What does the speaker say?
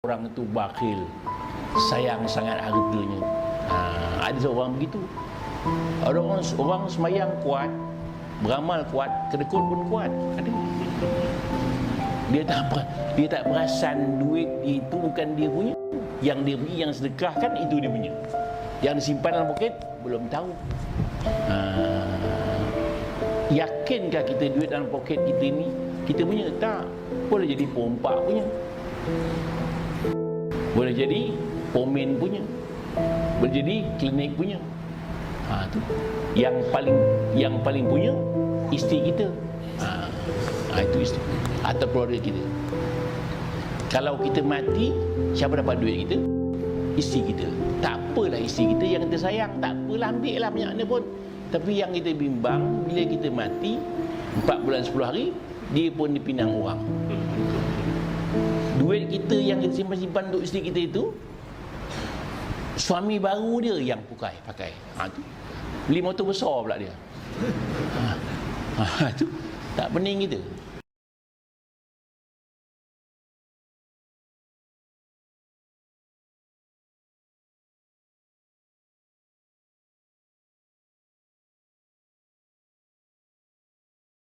orang itu bakhil, sayang sangat hartanya. Ada seorang begitu. Ada orang semayang kuat, beramal kuat, kedekut pun kuat. Ada. Dia tak perasan duit itu bukan dia punya. Yang dia punya, yang sedekahkan itu dia punya. Yang disimpan dalam poket belum tahu. Yakinkah kita duit dalam poket kita ni kita punya? Tak. Boleh jadi pompak punya, boleh jadi pomen punya, boleh jadi klinik punya. Tu yang paling punya isteri kita. Itu isteri atau keluarga kita. Kalau kita mati, siapa dapat duit kita? Isteri kita. Tak apalah isteri kita yang kita sayang, tak apalah, ambil lah banyaknya pun. Tapi yang kita bimbang, bila kita mati 4 bulan 10 hari, dia pun dipinang orang. Duit kita yang kita simpan-simpan untuk isteri kita itu, suami baru dia yang pakai. Tu. Beli motor besar pula dia. Tu tak pening kita.